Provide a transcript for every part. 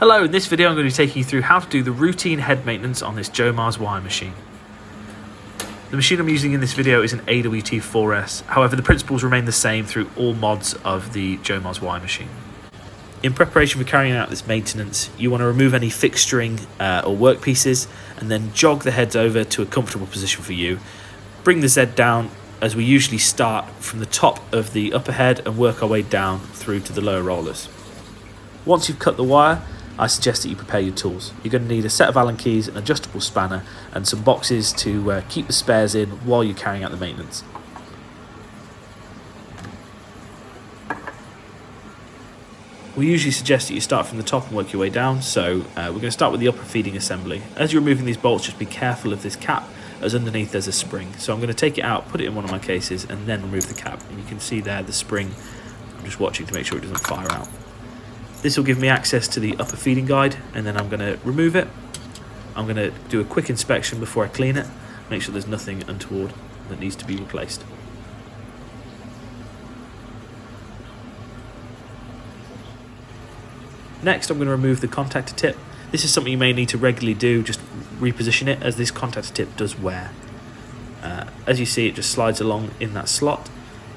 Hello, in this video I'm going to be taking you through how to do the routine head maintenance on this Joemars wire machine. The machine I'm using in this video is an AWT4S, however the principles remain the same through all mods of the Joemars wire machine. In preparation for carrying out this maintenance, you want to remove any fixturing or workpieces and then jog the heads over to a comfortable position for you. Bring the Z down, as we usually start from the top of the upper head and work our way down through to the lower rollers. Once you've cut the wire, I suggest that you prepare your tools. You're going to need a set of Allen keys, an adjustable spanner and some boxes to keep the spares in while you're carrying out the maintenance. We usually suggest that you start from the top and work your way down, so we're going to start with the upper feeding assembly. As you're removing these bolts, just be careful of this cap, as underneath there's a spring. So I'm going to take it out, put it in one of my cases and then remove the cap. And you can see there the spring. I'm just watching to make sure it doesn't fire out. This will give me access to the upper feeding guide, and then I'm going to remove it. I'm going to do a quick inspection before I clean it, make sure there's nothing untoward that needs to be replaced. Next, I'm going to remove the contactor tip. This is something you may need to regularly do, just reposition it, as this contactor tip does wear. As you see, it just slides along in that slot,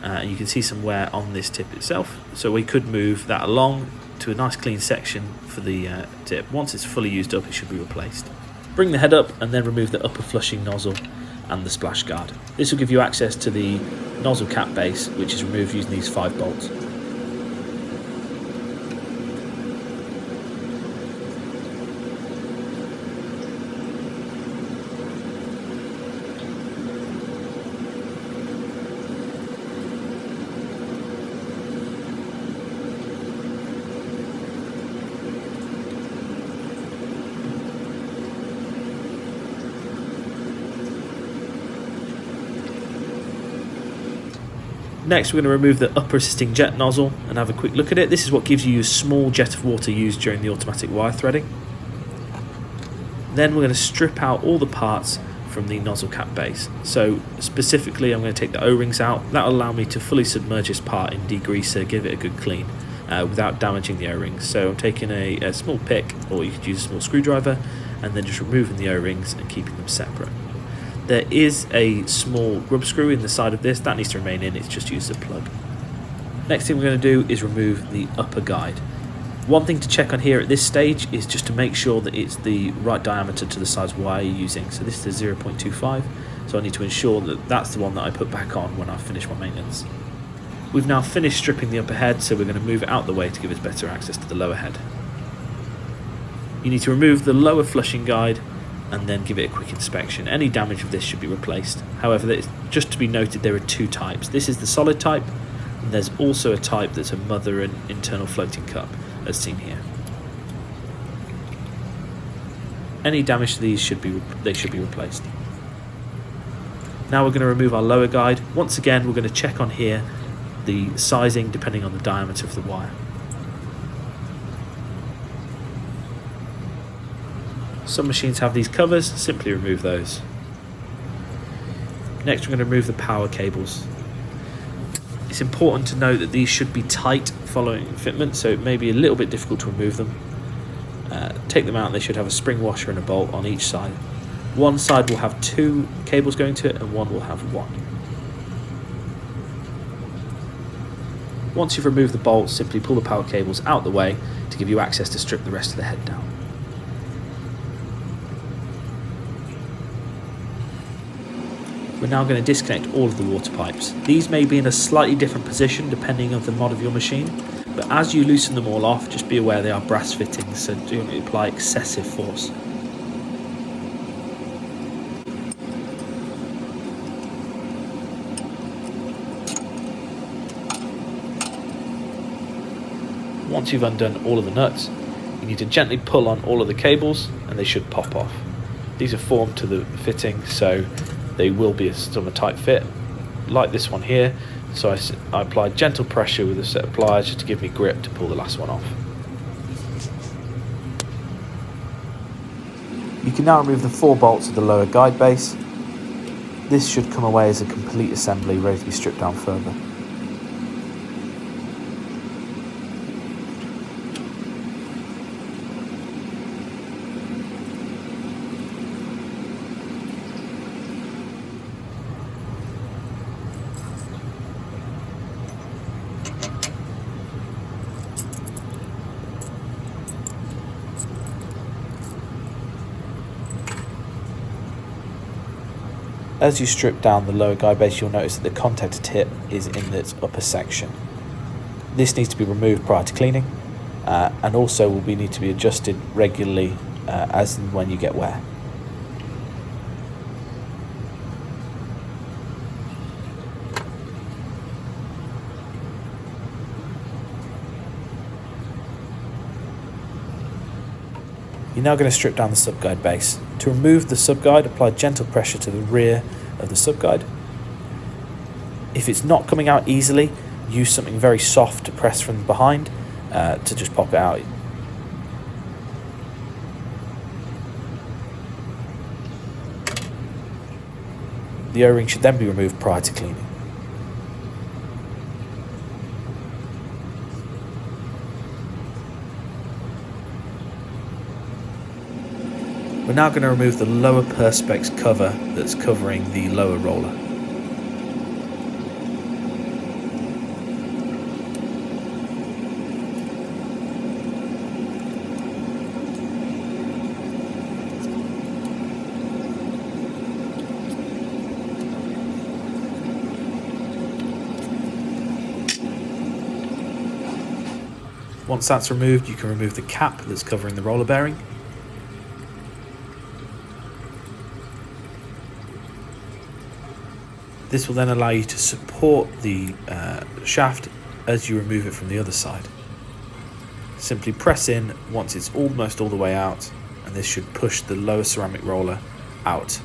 and you can see some wear on this tip itself. So we could move that along to a nice clean section for the tip. Once it's fully used up, it should be replaced. Bring the head up and then remove the upper flushing nozzle and the splash guard. This will give you access to the nozzle cap base, which is removed using these 5 bolts. Next, we're going to remove the upper assisting jet nozzle and have a quick look at it. This is what gives you a small jet of water used during the automatic wire threading. Then we're going to strip out all the parts from the nozzle cap base. So specifically, I'm going to take the O-rings out. That will allow me to fully submerge this part in degreaser, give it a good clean without damaging the O-rings. So I'm taking a small pick, or you could use a small screwdriver, and then just removing the O-rings and keeping them separate. There is a small grub screw in the side of this, that needs to remain in, it's just used as a plug. Next thing we're going to do is remove the upper guide. One thing to check on here at this stage is just to make sure that it's the right diameter to the size wire you're using. So this is 0.25, so I need to ensure that that's the one that I put back on when I finish my maintenance. We've now finished stripping the upper head, so we're going to move it out the way to give us better access to the lower head. You need to remove the lower flushing guide and then give it a quick inspection. Any damage of this should be replaced. However, just to be noted, there are 2 types. This is the solid type, and there's also a type that's a mother and internal floating cup, as seen here. Any damage to these should be replaced. Now we're going to remove our lower guide. Once again, we're going to check on here the sizing depending on the diameter of the wire. Some machines have these covers, simply remove those. Next, we're going to remove the power cables. It's important to note that these should be tight following fitment, so it may be a little bit difficult to remove them. Take them out, and they should have a spring washer and a bolt on each side. One side will have 2 cables going to it, and one will have 1. Once you've removed the bolts, simply pull the power cables out the way to give you access to strip the rest of the head down. We're now going to disconnect all of the water pipes. These may be in a slightly different position depending on the mod of your machine, but as you loosen them all off, just be aware they are brass fittings, so don't apply excessive force. Once you've undone all of the nuts, you need to gently pull on all of the cables and they should pop off. These are formed to the fitting, so they will be still a tight fit, like this one here. So I applied gentle pressure with a set of pliers just to give me grip to pull the last one off. You can now remove the 4 bolts of the lower guide base. This should come away as a complete assembly ready to be stripped down further. As you strip down the lower guide base, you'll notice that the contactor tip is in its upper section. This needs to be removed prior to cleaning, and also will need to be adjusted regularly as and when you get wear. You're now going to strip down the subguide base. To remove the subguide, apply gentle pressure to the rear of the subguide. If it's not coming out easily, use something very soft to press from behind to just pop it out. The O-ring should then be removed prior to cleaning. We're now going to remove the lower perspex cover that's covering the lower roller. Once that's removed, you can remove the cap that's covering the roller bearing. This will then allow you to support the shaft as you remove it from the other side. Simply press in once it's almost all the way out, and this should push the lower ceramic roller out.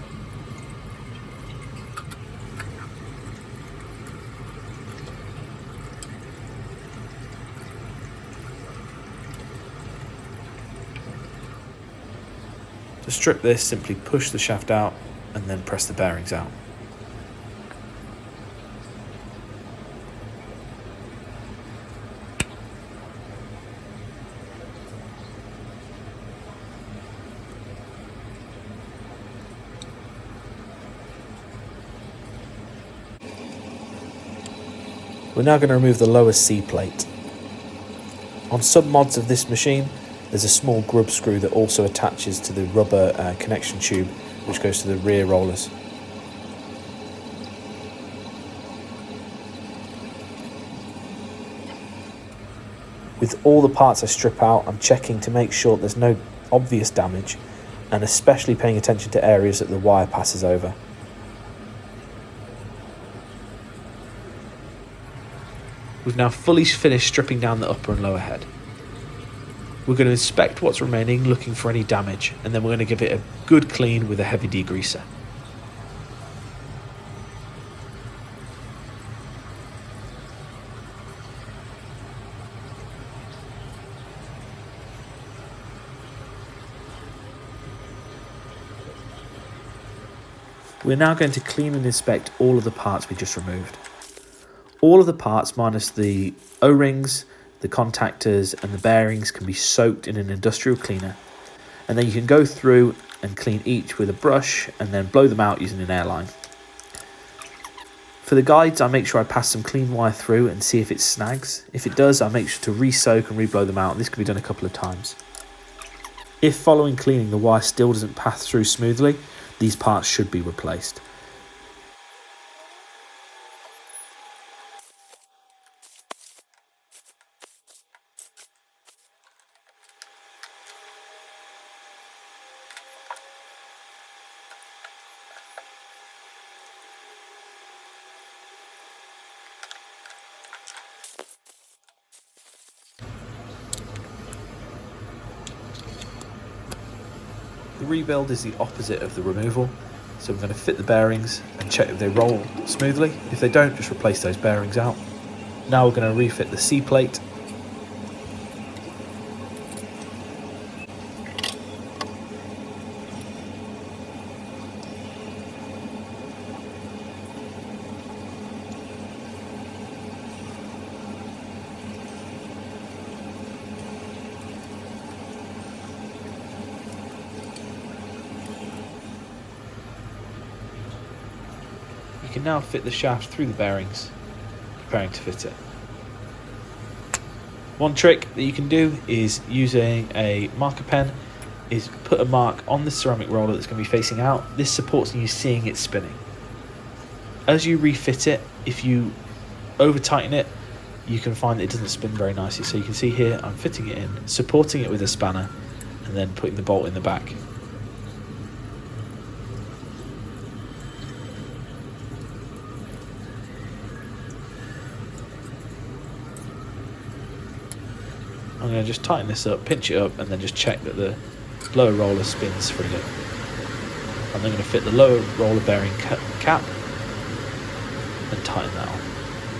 To strip this, simply push the shaft out and then press the bearings out. We're now going to remove the lower C plate. On some mods of this machine, there's a small grub screw that also attaches to the rubber connection tube which goes to the rear rollers. With all the parts I strip out, I'm checking to make sure there's no obvious damage, and especially paying attention to areas that the wire passes over. We've now fully finished stripping down the upper and lower head. We're going to inspect what's remaining, looking for any damage, and then we're going to give it a good clean with a heavy degreaser. We're now going to clean and inspect all of the parts we just removed. All of the parts minus the O-rings, the contactors and the bearings can be soaked in an industrial cleaner, and then you can go through and clean each with a brush and then blow them out using an airline. For the guides, I make sure I pass some clean wire through and see if it snags. If it does, I make sure to re-soak and re-blow them out. This can be done a couple of times. If following cleaning the wire still doesn't pass through smoothly, these parts should be replaced. The rebuild is the opposite of the removal, so we're going to fit the bearings and check if they roll smoothly. If they don't, just replace those bearings out. Now we're going to refit the C plate. You can now fit the shaft through the bearings, preparing to fit it. One trick that you can do is using a marker pen is put a mark on the ceramic roller that's going to be facing out. This supports you seeing it spinning. As you refit it, if you over tighten it, you can find that it doesn't spin very nicely. So you can see here I'm fitting it in, supporting it with a spanner, and then putting the bolt in the back. I'm going to just tighten this up, pinch it up, and then just check that the lower roller spins freely. I'm then going to fit the lower roller bearing cap and tighten that on.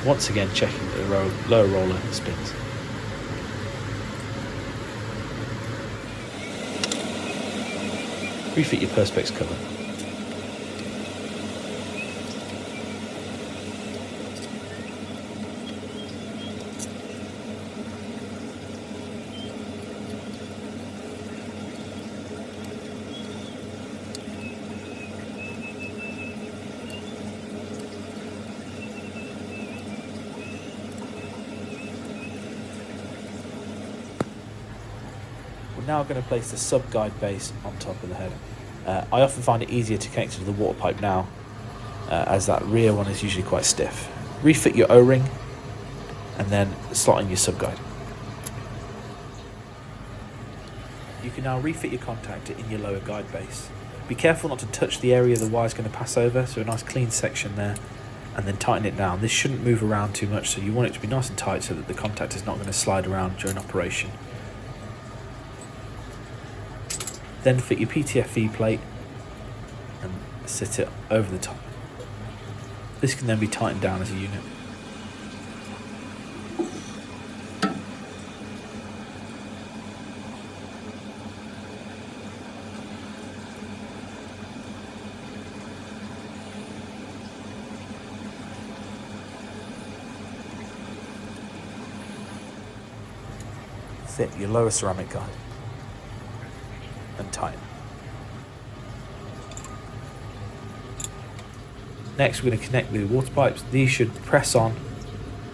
Once again checking that the lower roller spins. Refit your perspex cover. We're now going to place the sub-guide base on top of the head. I often find it easier to connect to the water pipe now, as that rear one is usually quite stiff. Refit your O-ring and then slot in your sub-guide. You can now refit your contactor in your lower guide base. Be careful not to touch the area the wire is going to pass over, so a nice clean section there, and then tighten it down. This shouldn't move around too much, so you want it to be nice and tight so that the contactor is not going to slide around during operation. Then fit your PTFE plate and sit it over the top. This can then be tightened down as a unit. Fit your lower ceramic guide and tighten. Next, we're going to connect the water pipes. These should press on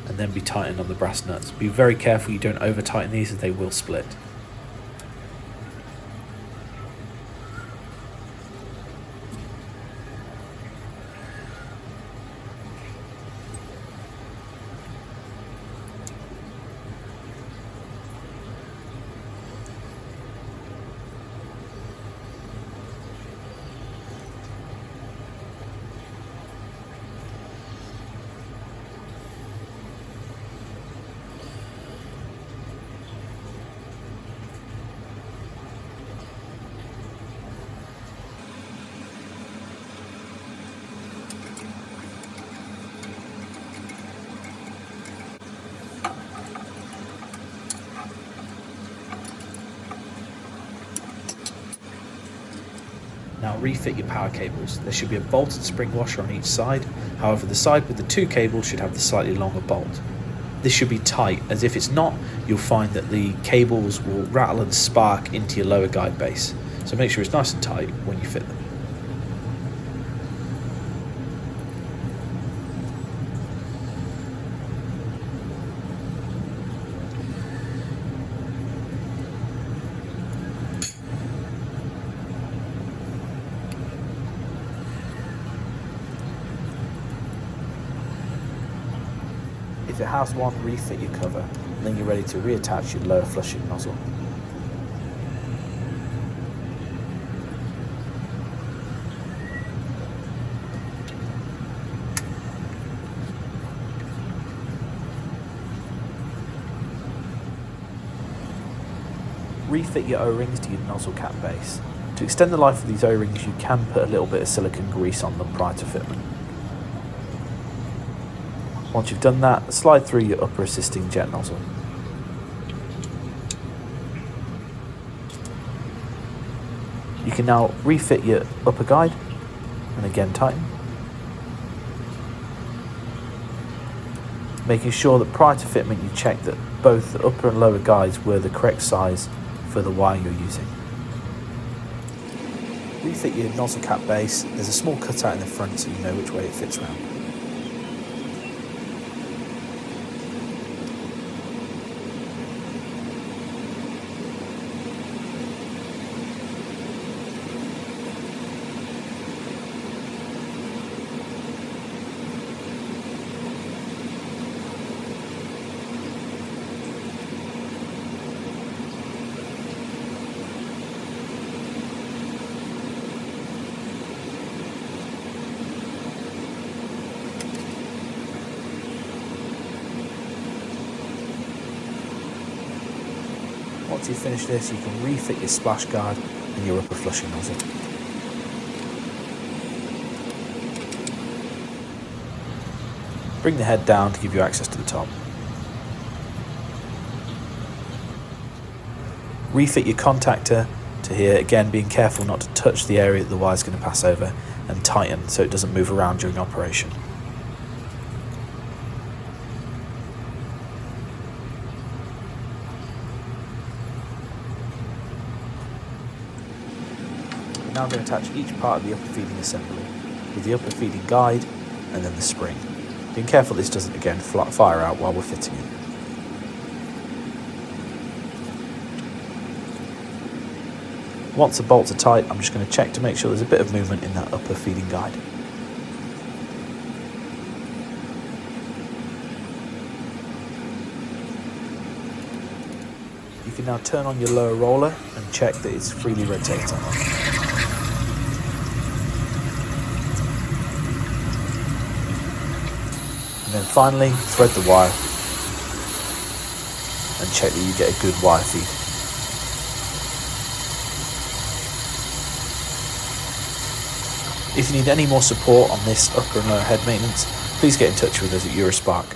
and then be tightened on the brass nuts. Be very careful you don't over tighten these, as they will split. Now refit your power cables. There should be a bolted spring washer on each side. However, the side with the two cables should have the slightly longer bolt. This should be tight, as if it's not, you'll find that the cables will rattle and spark into your lower guide base. So make sure it's nice and tight when you fit them. If it has one, refit your cover, and then you're ready to reattach your lower flushing nozzle. Refit your O-rings to your nozzle cap base. To extend the life of these O-rings, you can put a little bit of silicone grease on them prior to fitment. Once you've done that, slide through your upper assisting jet nozzle. You can now refit your upper guide and again tighten. Making sure that prior to fitment you check that both the upper and lower guides were the correct size for the wire you're using. Refit your nozzle cap base. There's a small cutout in the front so you know which way it fits round. After you finish this, you can refit your splash guard and your upper flushing nozzle. Bring the head down to give you access to the top. Refit your contactor to here, again being careful not to touch the area that the wire is going to pass over, and tighten so it doesn't move around during operation. We're now going to attach each part of the upper feeding assembly with the upper feeding guide and then the spring. Being careful this doesn't again fire out while we're fitting it. Once the bolts are tight, I'm just going to check to make sure there's a bit of movement in that upper feeding guide. You can now turn on your lower roller and check that it's freely rotating. And then finally, thread the wire and check that you get a good wire feed. If you need any more support on this upper and lower head maintenance, please get in touch with us at Eurospark.